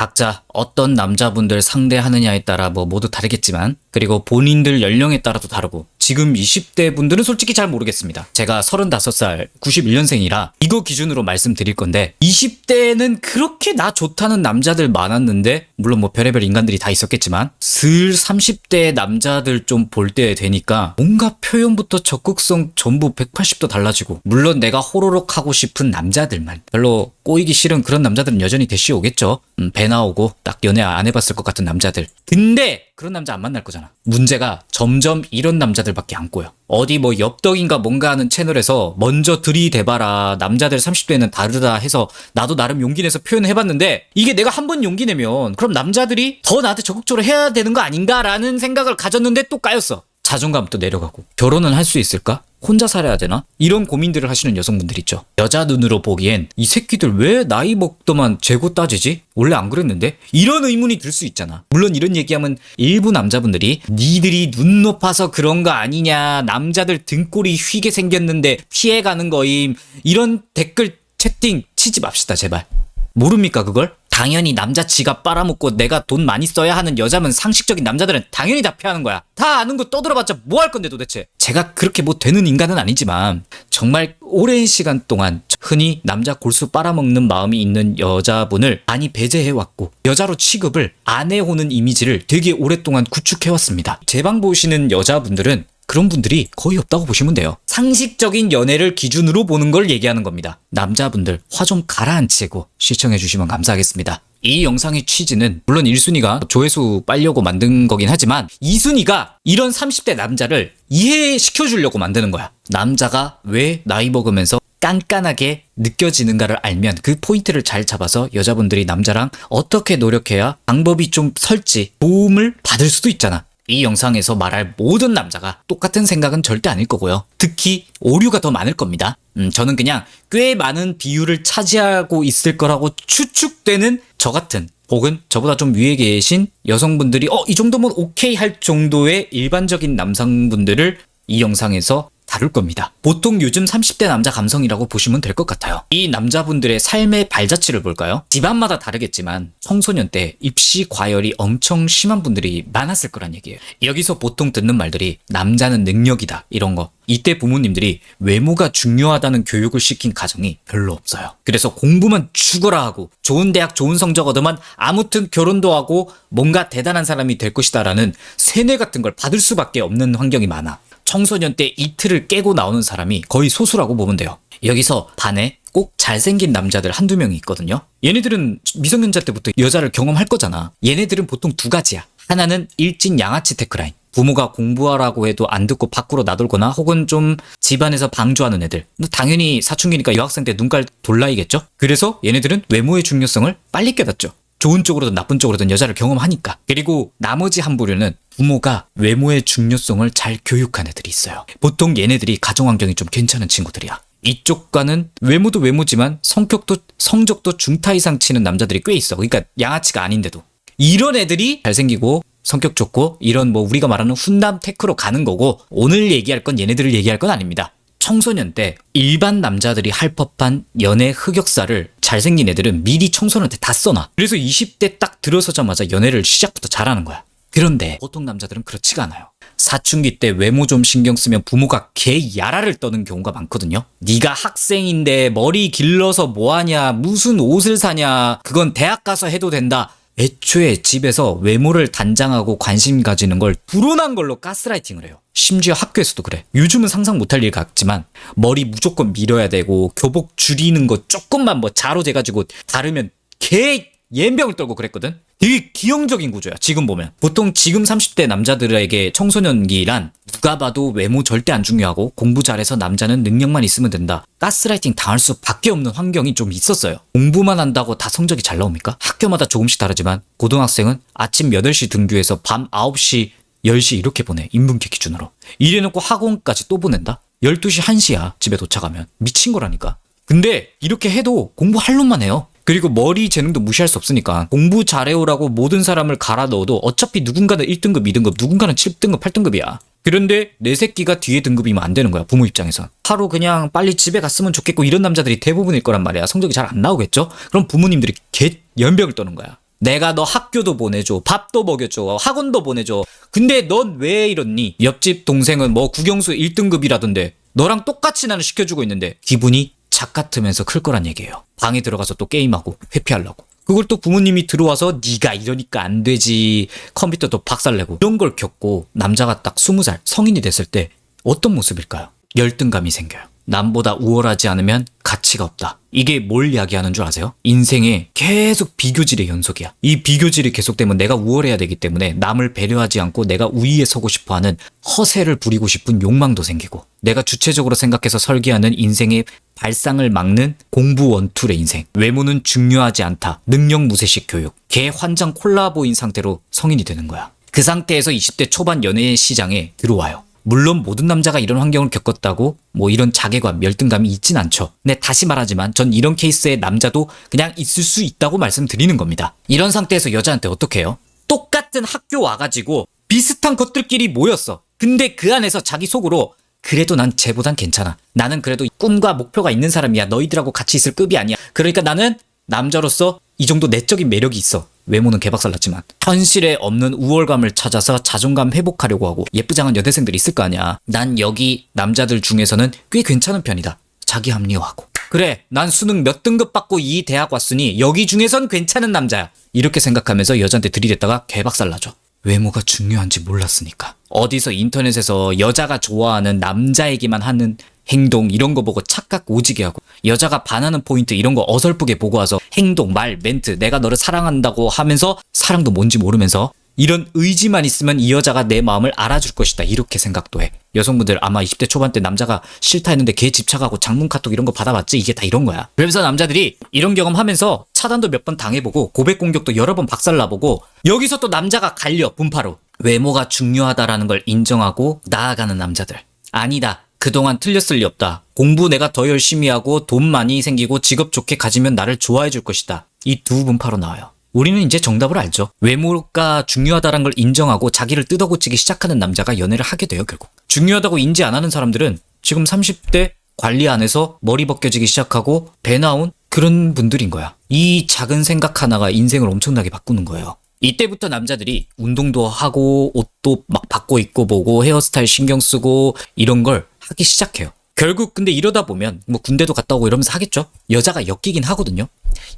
각자 어떤 남자분들 상대하느냐에 따라 뭐 모두 다르겠지만, 그리고 본인들 연령에 따라도 다르고, 지금 20대 분들은 솔직히 잘 모르겠습니다. 제가 35살 91년생이라 이거 기준으로 말씀드릴 건데, 20대는 그렇게 나 좋다는 남자들 많았는데, 물론 뭐 별의별 인간들이 다 있었겠지만, 슬 30대 남자들 좀 볼 때 되니까 뭔가 표현부터 적극성 전부 180도 달라지고, 물론 내가 호로록 하고 싶은 남자들만, 별로 꼬이기 싫은 그런 남자들은 여전히 대시 오겠죠. 배 나오고 딱 연애 안 해봤을 것 같은 남자들. 근데 그런 남자 안 만날 거잖아. 문제가 점점 이런 남자들밖에 안 꼬여. 어디 뭐 엽떡인가 뭔가 하는 채널에서 먼저 들이대봐라, 남자들 30대는 다르다 해서 나도 나름 용기 내서 표현해봤는데, 이게 내가 한 번 용기 내면 그럼 남자들이 더 나한테 적극적으로 해야 되는 거 아닌가라는 생각을 가졌는데 또 까였어. 자존감도 내려가고. 결혼은 할 수 있을까? 혼자 살아야 되나? 이런 고민들을 하시는 여성분들 있죠. 여자 눈으로 보기엔 이 새끼들 왜 나이 먹더만 재고 따지지? 원래 안 그랬는데? 이런 의문이 들 수 있잖아. 물론 이런 얘기하면 일부 남자분들이 니들이 눈 높아서 그런 거 아니냐, 남자들 등골이 휘게 생겼는데 피해가는 거임, 이런 댓글 채팅 치지 맙시다 제발. 모릅니까 그걸? 당연히 남자 지갑 빨아먹고 내가 돈 많이 써야 하는 여자면 상식적인 남자들은 당연히 다 피하는 거야. 다 아는 거 떠들어봤자 뭐 할 건데 도대체. 제가 그렇게 뭐 되는 인간은 아니지만 정말 오랜 시간 동안 흔히 남자 골수 빨아먹는 마음이 있는 여자분을 많이 배제해왔고, 여자로 취급을 안 해오는 이미지를 되게 오랫동안 구축해왔습니다. 제 방 보시는 여자분들은 그런 분들이 거의 없다고 보시면 돼요. 상식적인 연애를 기준으로 보는 걸 얘기하는 겁니다. 남자분들 화 좀 가라앉히고 시청해 주시면 감사하겠습니다. 이 영상의 취지는 물론 1순위가 조회수 빨려고 만든 거긴 하지만 2순위가 이런 30대 남자를 이해시켜 주려고 만드는 거야. 남자가 왜 나이 먹으면서 깐깐하게 느껴지는가를 알면 그 포인트를 잘 잡아서 여자분들이 남자랑 어떻게 노력해야 방법이 좀 설지 도움을 받을 수도 있잖아. 이 영상에서 말할 모든 남자가 똑같은 생각은 절대 아닐 거고요. 특히 오류가 더 많을 겁니다. 저는 그냥 꽤 많은 비율을 차지하고 있을 거라고 추측되는 저 같은, 혹은 저보다 좀 위에 계신 여성분들이 이 정도면 오케이 할 정도의 일반적인 남성분들을 이 영상에서 다룰 겁니다. 보통 요즘 30대 남자 감성이라고 보시면 될 것 같아요. 이 남자분들의 삶의 발자취를 볼까요? 집안마다 다르겠지만 청소년 때 입시 과열이 엄청 심한 분들이 많았을 거란 얘기예요. 여기서 보통 듣는 말들이 남자는 능력이다 이런 거. 이때 부모님들이 외모가 중요하다는 교육을 시킨 가정이 별로 없어요. 그래서 공부만 죽어라 하고 좋은 대학 좋은 성적 얻으면 아무튼 결혼도 하고 뭔가 대단한 사람이 될 것이다 라는 세뇌 같은 걸 받을 수밖에 없는 환경이 많아. 청소년 때 이틀을 깨고 나오는 사람이 거의 소수라고 보면 돼요. 여기서 반에 꼭 잘생긴 남자들 한두 명이 있거든요. 얘네들은 미성년자 때부터 여자를 경험할 거잖아. 얘네들은 보통 두 가지야. 하나는 일진 양아치 테크라인. 부모가 공부하라고 해도 안 듣고 밖으로 나돌거나 혹은 좀 집안에서 방조하는 애들. 당연히 사춘기니까 여학생 때 눈깔 돌라이겠죠? 그래서 얘네들은 외모의 중요성을 빨리 깨닫죠. 좋은 쪽으로든 나쁜 쪽으로든 여자를 경험하니까. 그리고 나머지 한 부류는 부모가 외모의 중요성을 잘 교육한 애들이 있어요. 보통 얘네들이 가정환경이 좀 괜찮은 친구들이야. 이쪽과는 외모도 외모지만 성적도 중타 이상 치는 남자들이 꽤 있어. 그러니까 양아치가 아닌데도. 이런 애들이 잘생기고 성격 좋고 이런 뭐 우리가 말하는 훈남 테크로 가는 거고, 오늘 얘기할 건 얘네들을 얘기할 건 아닙니다. 청소년 때 일반 남자들이 할 법한 연애 흑역사를 잘생긴 애들은 미리 청소년한테 다 써놔. 그래서 20대 딱 들어서자마자 연애를 시작부터 잘하는 거야. 그런데 보통 남자들은 그렇지가 않아요. 사춘기 때 외모 좀 신경 쓰면 부모가 개 야라를 떠는 경우가 많거든요. 네가 학생인데 머리 길러서 뭐하냐, 무슨 옷을 사냐, 그건 대학 가서 해도 된다. 애초에 집에서 외모를 단장하고 관심 가지는 걸 불온한 걸로 가스라이팅을 해요. 심지어 학교에서도 그래. 요즘은 상상 못할 일 같지만 머리 무조건 밀어야 되고 교복 줄이는 거 조금만 뭐 자로 재가지고 다르면 개 연병을 떨고 그랬거든. 되게 기형적인 구조야 지금 보면. 보통 지금 30대 남자들에게 청소년기란 누가 봐도 외모 절대 안 중요하고 공부 잘해서 남자는 능력만 있으면 된다, 가스라이팅 당할 수밖에 없는 환경이 좀 있었어요. 공부만 한다고 다 성적이 잘 나옵니까? 학교마다 조금씩 다르지만 고등학생은 아침 8시 등교해서 밤 9시 10시 이렇게 보내. 인문계 기준으로. 이래놓고 학원까지 또 보낸다? 12시 1시야 집에 도착하면. 미친 거라니까. 근데 이렇게 해도 공부할 놈만 해요. 그리고 머리 재능도 무시할 수 없으니까 공부 잘해오라고 모든 사람을 갈아 넣어도 어차피 누군가는 1등급, 2등급, 누군가는 7등급, 8등급이야. 그런데 내 새끼가 뒤에 등급이면 안 되는 거야, 부모 입장에선. 하루 그냥 빨리 집에 갔으면 좋겠고 이런 남자들이 대부분일 거란 말이야. 성적이 잘 안 나오겠죠? 그럼 부모님들이 개 연병을 떠는 거야. 내가 너 학교도 보내줘, 밥도 먹여줘, 학원도 보내줘. 근데 넌 왜 이렇니? 옆집 동생은 뭐 국영수 1등급이라던데 너랑 똑같이 나는 시켜주고 있는데 기분이 작 같으면서 클 거란 얘기예요. 방에 들어가서 또 게임하고 회피하려고. 그걸 또 부모님이 들어와서 네가 이러니까 안 되지, 컴퓨터도 박살내고, 이런 걸 겪고 남자가 딱 20살 성인이 됐을 때 어떤 모습일까요? 열등감이 생겨요. 남보다 우월하지 않으면 가치가 없다. 이게 뭘 이야기하는 줄 아세요? 인생에 계속 비교질의 연속이야. 이 비교질이 계속되면 내가 우월해야 되기 때문에 남을 배려하지 않고 내가 우위에 서고 싶어하는 허세를 부리고 싶은 욕망도 생기고, 내가 주체적으로 생각해서 설계하는 인생의 발상을 막는 공부 원툴의 인생. 외모는 중요하지 않다. 능력 무쇠식 교육. 개환장 콜라보인 상태로 성인이 되는 거야. 그 상태에서 20대 초반 연애 시장에 들어와요. 물론 모든 남자가 이런 환경을 겪었다고 뭐 이런 자괴감, 열등감이 있진 않죠. 근데 다시 말하지만 전 이런 케이스의 남자도 그냥 있을 수 있다고 말씀드리는 겁니다. 이런 상태에서 여자한테 어떻게 해요? 똑같은 학교 와가지고 비슷한 것들끼리 모였어. 근데 그 안에서 자기 속으로 그래도 난 쟤보단 괜찮아. 나는 그래도 꿈과 목표가 있는 사람이야. 너희들하고 같이 있을 급이 아니야. 그러니까 나는 남자로서 이 정도 내적인 매력이 있어. 외모는 개박살났지만 현실에 없는 우월감을 찾아서 자존감 회복하려고 하고 예쁘장한 여대생들이 있을 거 아니야. 난 여기 남자들 중에서는 꽤 괜찮은 편이다. 자기 합리화하고, 그래 난 수능 몇 등급 받고 이 대학 왔으니 여기 중에선 괜찮은 남자야. 이렇게 생각하면서 여자한테 들이댔다가 개박살나죠. 외모가 중요한지 몰랐으니까. 어디서 인터넷에서 여자가 좋아하는 남자에게만 하는 행동 이런 거 보고 착각 오지게 하고, 여자가 반하는 포인트 이런 거 어설프게 보고 와서 행동, 말, 멘트, 내가 너를 사랑한다고 하면서 사랑도 뭔지 모르면서 이런 의지만 있으면 이 여자가 내 마음을 알아줄 것이다, 이렇게 생각도 해. 여성분들 아마 20대 초반 때 남자가 싫다 했는데 걔 집착하고 장문 카톡 이런 거 받아봤지? 이게 다 이런 거야. 그러면서 남자들이 이런 경험하면서 차단도 몇 번 당해보고 고백 공격도 여러 번 박살나보고, 여기서 또 남자가 갈려 분파로. 외모가 중요하다라는 걸 인정하고 나아가는 남자들. 아니다, 그동안 틀렸을 리 없다. 공부 내가 더 열심히 하고 돈 많이 생기고 직업 좋게 가지면 나를 좋아해 줄 것이다. 이 두 분파로 나와요. 우리는 이제 정답을 알죠. 외모가 중요하다는 걸 인정하고 자기를 뜯어고치기 시작하는 남자가 연애를 하게 돼요, 결국. 중요하다고 인지 안 하는 사람들은 지금 30대 관리 안 해서 머리 벗겨지기 시작하고 배 나온 그런 분들인 거야. 이 작은 생각 하나가 인생을 엄청나게 바꾸는 거예요. 이때부터 남자들이 운동도 하고 옷도 막 바꿔 입고 보고 헤어스타일 신경 쓰고 이런 걸 하기 시작해요. 결국 근데 이러다 보면 뭐 군대도 갔다 오고 이러면서 하겠죠. 여자가 엮이긴 하거든요.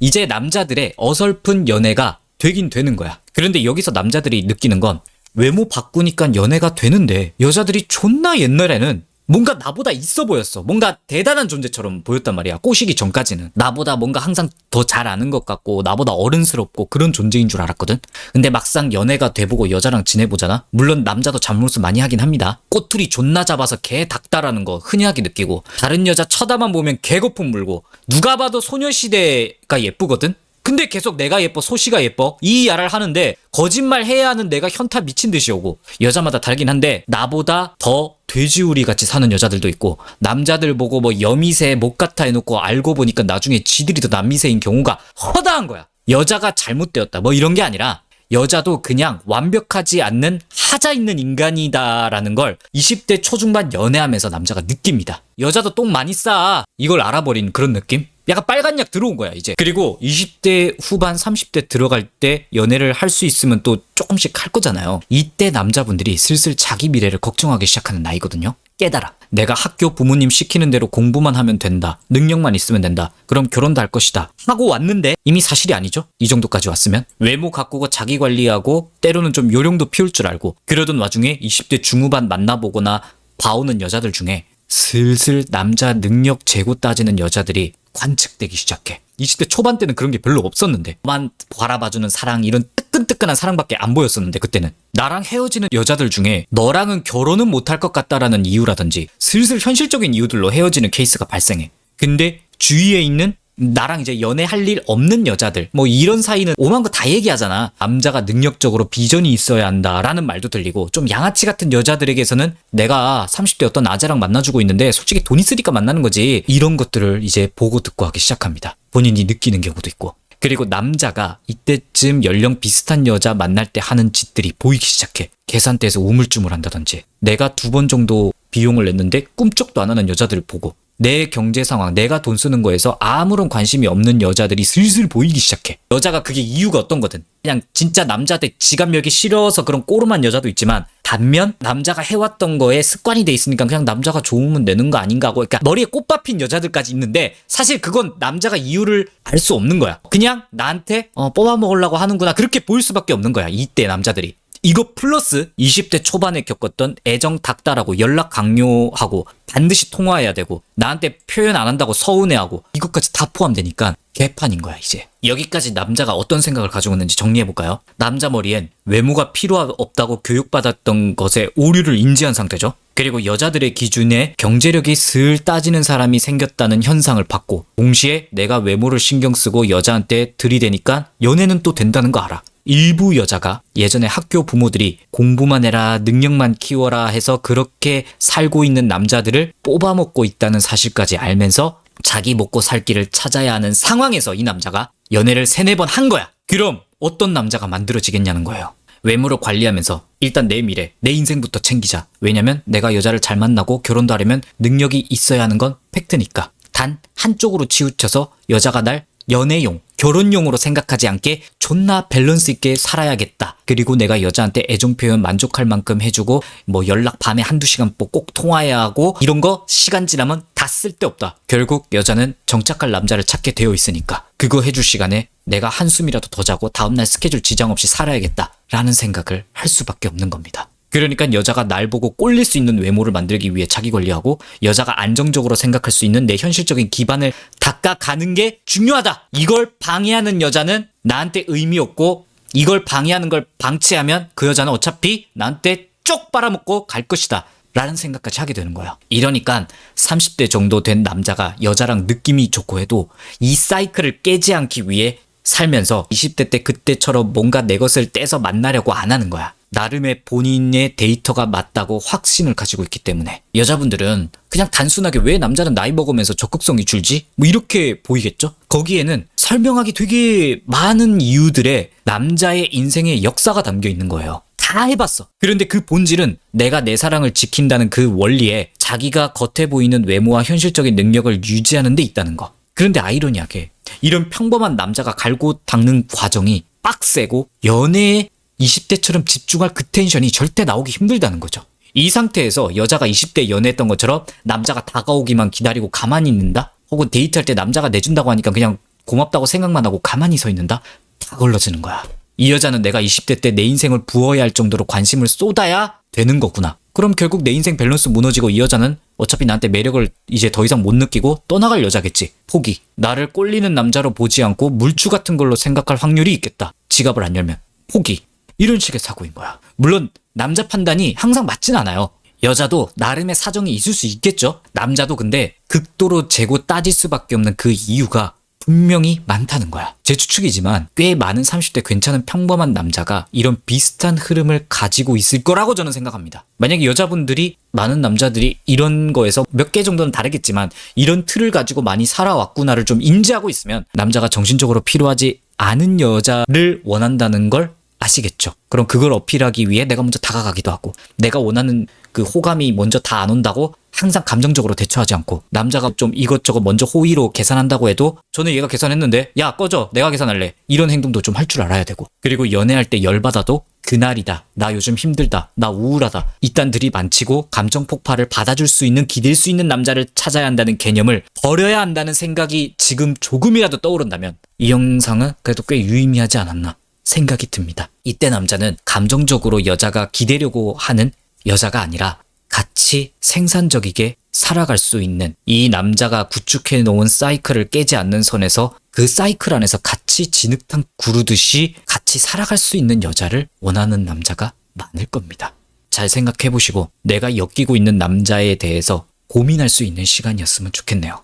이제 남자들의 어설픈 연애가 되긴 되는 거야. 그런데 여기서 남자들이 느끼는 건 외모 바꾸니까 연애가 되는데 여자들이 존나 옛날에는 뭔가 나보다 있어 보였어. 뭔가 대단한 존재처럼 보였단 말이야. 꼬시기 전까지는. 나보다 뭔가 항상 더 잘 아는 것 같고 나보다 어른스럽고 그런 존재인 줄 알았거든. 근데 막상 연애가 돼보고 여자랑 지내보잖아. 물론 남자도 잡모습 많이 하긴 합니다. 꼬투리 존나 잡아서 개 닭다라는 거 흔히하게 느끼고, 다른 여자 쳐다만 보면 개거품 물고, 누가 봐도 소녀시대가 예쁘거든. 근데 계속 내가 예뻐, 소시가 예뻐 이 야를 하는데 거짓말 해야 하는 내가 현타 미친 듯이 오고, 여자마다 다르긴 한데 나보다 더 돼지우리 같이 사는 여자들도 있고, 남자들 보고 뭐 여미새 못 같아 해놓고 알고 보니까 나중에 지들이 더 남미새인 경우가 허다한 거야. 여자가 잘못되었다 뭐 이런 게 아니라 여자도 그냥 완벽하지 않는 하자 있는 인간이다라는 걸 20대 초중반 연애하면서 남자가 느낍니다. 여자도 똥 많이 싸, 이걸 알아버린 그런 느낌? 약간 빨간 약 들어온 거야 이제. 그리고 20대 후반 30대 들어갈 때 연애를 할 수 있으면 또 조금씩 할 거잖아요. 이때 남자분들이 슬슬 자기 미래를 걱정하기 시작하는 나이거든요. 깨달아. 내가 학교 부모님 시키는 대로 공부만 하면 된다. 능력만 있으면 된다. 그럼 결혼도 할 것이다. 하고 왔는데 이미 사실이 아니죠. 이 정도까지 왔으면. 외모 가꾸고 자기 관리하고 때로는 좀 요령도 피울 줄 알고 그러던 와중에 20대 중후반 만나보거나 봐오는 여자들 중에 슬슬 남자 능력 재고 따지는 여자들이 관측되기 시작해. 20대 초반 때는 그런 게 별로 없었는데, 만 바라봐주는 사랑, 이런 뜨끈뜨끈한 사랑밖에 안 보였었는데, 그때는 나랑 헤어지는 여자들 중에 너랑은 결혼은 못할 것 같다라는 이유라든지 슬슬 현실적인 이유들로 헤어지는 케이스가 발생해. 근데 주위에 있는 나랑 이제 연애할 일 없는 여자들, 뭐 이런 사이는 오만 거 다 얘기하잖아. 남자가 능력적으로 비전이 있어야 한다라는 말도 들리고, 좀 양아치 같은 여자들에게서는 내가 30대 어떤 아재랑 만나주고 있는데 솔직히 돈 있으니까 만나는 거지, 이런 것들을 이제 보고 듣고 하기 시작합니다. 본인이 느끼는 경우도 있고. 그리고 남자가 이때쯤 연령 비슷한 여자 만날 때 하는 짓들이 보이기 시작해. 계산대에서 우물쭈물 한다든지, 내가 2번 정도 비용을 냈는데 꿈쩍도 안 하는 여자들을 보고 내 경제 상황, 내가 돈 쓰는 거에서 아무런 관심이 없는 여자들이 슬슬 보이기 시작해. 여자가 그게 이유가 어떤 거든. 그냥 진짜 남자한테 지갑 열기 싫어서 그런 꼬름한 여자도 있지만, 반면 남자가 해왔던 거에 습관이 돼 있으니까 그냥 남자가 좋으면 되는 거 아닌가 하고, 그러니까 머리에 꽃밭 핀 여자들까지 있는데, 사실 그건 남자가 이유를 알 수 없는 거야. 그냥 나한테 뽑아 먹으려고 하는구나, 그렇게 보일 수밖에 없는 거야, 이때 남자들이. 이거 플러스 20대 초반에 겪었던 애정 닥달하고 연락 강요하고 반드시 통화해야 되고 나한테 표현 안 한다고 서운해하고, 이것까지 다 포함되니까 개판인 거야 이제. 여기까지 남자가 어떤 생각을 가지고 있는지 정리해볼까요? 남자 머리엔 외모가 필요 없다고 교육받았던 것에 오류를 인지한 상태죠. 그리고 여자들의 기준에 경제력이 슬 따지는 사람이 생겼다는 현상을 봤고, 동시에 내가 외모를 신경 쓰고 여자한테 들이대니까 연애는 또 된다는 거 알아. 일부 여자가 예전에 학교 부모들이 공부만 해라, 능력만 키워라 해서 그렇게 살고 있는 남자들을 뽑아먹고 있다는 사실까지 알면서 자기 먹고 살 길을 찾아야 하는 상황에서 이 남자가 연애를 3-4번 한 거야. 그럼 어떤 남자가 만들어지겠냐는 거예요. 외모를 관리하면서 일단 내 미래, 내 인생부터 챙기자. 왜냐면 내가 여자를 잘 만나고 결혼도 하려면 능력이 있어야 하는 건 팩트니까. 단 한쪽으로 치우쳐서 여자가 날 연애용, 결혼용으로 생각하지 않게 존나 밸런스 있게 살아야겠다. 그리고 내가 여자한테 애정 표현 만족할 만큼 해주고, 뭐 연락 밤에 1-2시간 꼭 통화해야 하고, 이런 거 시간 지나면 다 쓸데없다. 결국 여자는 정착할 남자를 찾게 되어 있으니까 그거 해줄 시간에 내가 한숨이라도 더 자고 다음날 스케줄 지장 없이 살아야겠다 라는 생각을 할 수밖에 없는 겁니다. 그러니까 여자가 날 보고 꼴릴 수 있는 외모를 만들기 위해 자기 관리하고, 여자가 안정적으로 생각할 수 있는 내 현실적인 기반을 닦아가는 게 중요하다. 이걸 방해하는 여자는 나한테 의미 없고, 이걸 방해하는 걸 방치하면 그 여자는 어차피 나한테 쪽 빨아먹고 갈 것이다 라는 생각까지 하게 되는 거야. 이러니까 30대 정도 된 남자가 여자랑 느낌이 좋고 해도 이 사이클을 깨지 않기 위해 살면서 20대 때 그때처럼 뭔가 내 것을 떼서 만나려고 안 하는 거야. 나름의 본인의 데이터가 맞다고 확신을 가지고 있기 때문에. 여자분들은 그냥 단순하게 왜 남자는 나이 먹으면서 적극성이 줄지? 뭐 이렇게 보이겠죠? 거기에는 설명하기 되게 많은 이유들의 남자의 인생의 역사가 담겨 있는 거예요. 다 해봤어. 그런데 그 본질은 내가 내 사랑을 지킨다는 그 원리에 자기가 겉에 보이는 외모와 현실적인 능력을 유지하는 데 있다는 거. 그런데 아이러니하게 이런 평범한 남자가 갈고 닦는 과정이 빡세고 연애에 20대처럼 집중할 그 텐션이 절대 나오기 힘들다는 거죠. 이 상태에서 여자가 20대 연애했던 것처럼 남자가 다가오기만 기다리고 가만히 있는다? 혹은 데이트할 때 남자가 내준다고 하니까 그냥 고맙다고 생각만 하고 가만히 서 있는다? 다 걸러지는 거야. 이 여자는 내가 20대 때 내 인생을 부어야 할 정도로 관심을 쏟아야 되는 거구나. 그럼 결국 내 인생 밸런스 무너지고 이 여자는 어차피 나한테 매력을 이제 더 이상 못 느끼고 떠나갈 여자겠지. 포기. 나를 꼴리는 남자로 보지 않고 물주 같은 걸로 생각할 확률이 있겠다. 지갑을 안 열면. 포기. 이런 식의 사고인 거야. 물론 남자 판단이 항상 맞진 않아요. 여자도 나름의 사정이 있을 수 있겠죠. 남자도 근데 극도로 재고 따질 수밖에 없는 그 이유가 분명히 많다는 거야. 제 추측이지만 꽤 많은 30대 괜찮은 평범한 남자가 이런 비슷한 흐름을 가지고 있을 거라고 저는 생각합니다. 만약에 여자분들이, 많은 남자들이 이런 거에서 몇 개 정도는 다르겠지만 이런 틀을 가지고 많이 살아왔구나를 좀 인지하고 있으면 남자가 정신적으로 필요하지 않은 여자를 원한다는 걸 아시겠죠? 그럼 그걸 어필하기 위해 내가 먼저 다가가기도 하고, 내가 원하는 그 호감이 먼저 다 안 온다고 항상 감정적으로 대처하지 않고, 남자가 좀 이것저것 먼저 호의로 계산한다고 해도 저는 얘가 계산했는데 야 꺼져 내가 계산할래, 이런 행동도 좀 할 줄 알아야 되고, 그리고 연애할 때 열받아도 그날이다, 나 요즘 힘들다, 나 우울하다, 이딴 들이 많치고 감정 폭발을 받아줄 수 있는, 기댈 수 있는 남자를 찾아야 한다는 개념을 버려야 한다는 생각이 지금 조금이라도 떠오른다면 이 영상은 그래도 꽤 유의미하지 않았나 생각이 듭니다. 이때 남자는 감정적으로 여자가 기대려고 하는 여자가 아니라 같이 생산적이게 살아갈 수 있는, 이 남자가 구축해 놓은 사이클을 깨지 않는 선에서 그 사이클 안에서 같이 진흙탕 구르듯이 같이 살아갈 수 있는 여자를 원하는 남자가 많을 겁니다. 잘 생각해 보시고 내가 엮이고 있는 남자에 대해서 고민할 수 있는 시간이었으면 좋겠네요.